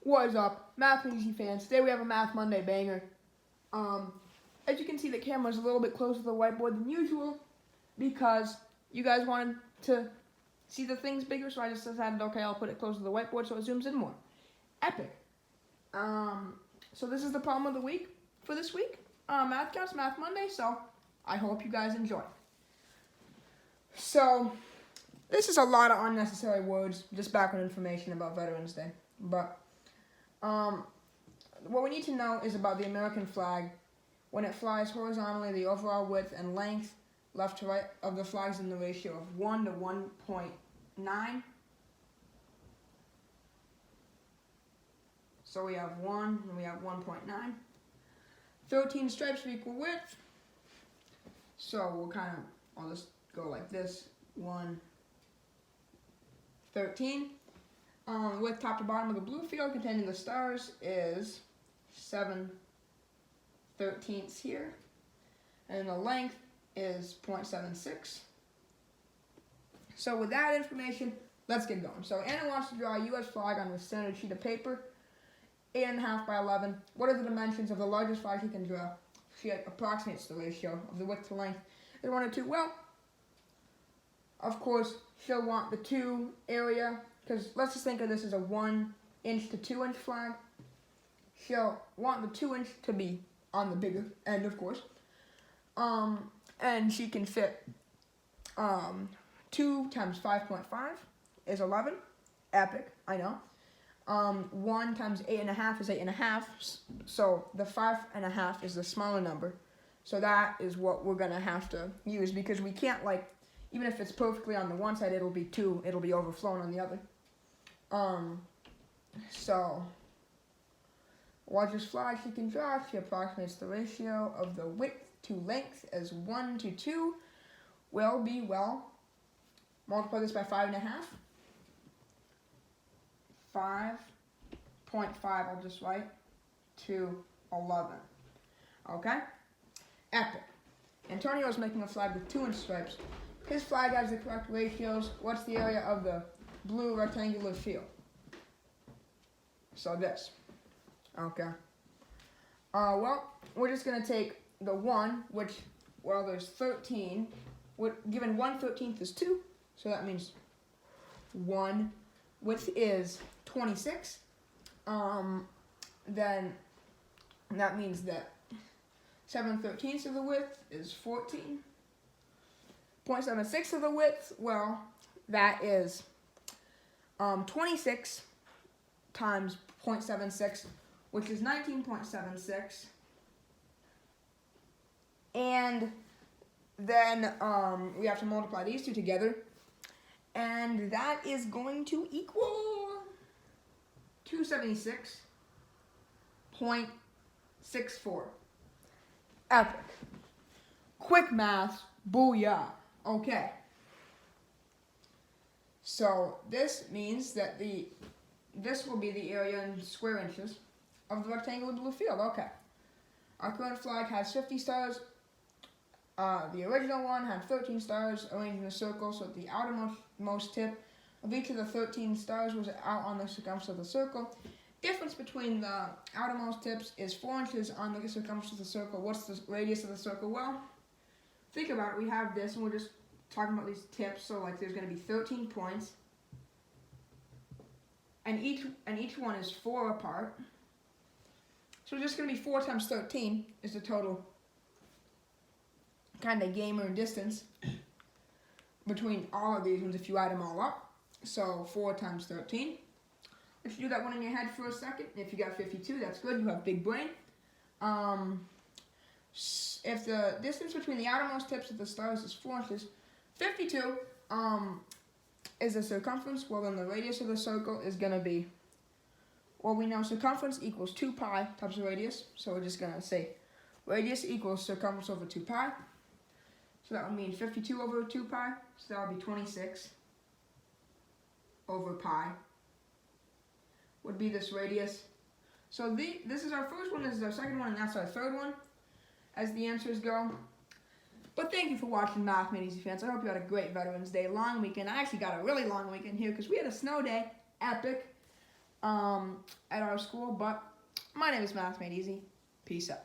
What is up, Math and Easy fans? Today we have a Math Monday banger. As you can see, the camera's a little bit closer to the whiteboard than usual because you guys wanted to see the things bigger, so I just decided, okay, I'll put it closer to the whiteboard so it zooms in more. Epic. So this is the problem of the week for this week. Mathcast, Math Monday, so I hope you guys enjoy. So, this is a lot of unnecessary words, just background information about Veterans Day, but what we need to know is about the American flag. When it flies horizontally, the overall width and length, left to right, of the flag is in the ratio of 1 to 1.9. So we have 1 and we have 1.9. 13 stripes of equal width. So we'll I'll just go like this. 1, 13. Width top to bottom of the blue field containing the stars is 7/13 here. And the length is 0.76. So with that information, let's get going. So Anna wants to draw a U.S. flag on a standard sheet of paper, 8.5 by 11. What are the dimensions of the largest flag she can draw? She approximates the ratio of the width to length. Is 1 or 2? Well, of course, she'll want the 2 area, because let's just think of this as a 1 inch to 2 inch flag. She'll want the 2 inch to be on the bigger end, of course. And she can fit 2 times 5.5 is 11. Epic, I know. 1 times 8.5 is 8.5. So the 5.5 is the smaller number. So that is what we're going to have to use, because we can't, even if it's perfectly on the one side, it'll be 2. It'll be overflown on the other. So largest flag she can draw, she approximates the ratio of the width to length as 1 to 2 will be, multiply this by 5.5. 5.5, I'll just write, to 11. Okay? Epic. Antonio's making a flag with 2 inch stripes. His flag has the correct ratios. What's the area of the blue rectangular field? So this. Okay. We're just going to take the 1, which, there's 13. Given 1/13 is 2, so that means 1 width is 26. Then that means that 7/13 of the width is 14. 0.76 of the width, that is 26 times 0.76, which is 19.76. And then we have to multiply these two together. And that is going to equal 276.64. Epic. Quick math, booyah. Okay. So this means that this will be the area in square inches of the rectangular blue field. Okay. Our current flag has 50 stars. The original one had 13 stars arranged in a circle, so the outermost tip of each of the 13 stars was out on the circumference of the circle. Difference between the outermost tips is 4 inches on the circumference of the circle. What's the radius of the circle? Well, think about it. We have this, and we're just talking about these tips. So, there's going to be 13 points, and each one is 4 apart. So, it's just going to be 4 times 13 is the total kind of gamer distance between all of these ones if you add them all up. So 4 times 13. Let's do that one in your head for a second. If you got 52, that's good. You have big brain. If the distance between the outermost tips of the stars is 4 inches, 52 is the circumference. Then the radius of the circle is going to be, we know circumference equals 2 pi times the radius. So we're just going to say radius equals circumference over 2 pi. So that would mean 52 over 2 pi. So that would be 26 over pi would be this radius. So this is our first one, this is our second one, and that's our third one as the answers go. But thank you for watching Math Made Easy fans. I hope you had a great Veterans Day long weekend. I actually got a really long weekend here because we had a snow day. Epic. at our school. But my name is Math Made Easy. Peace out.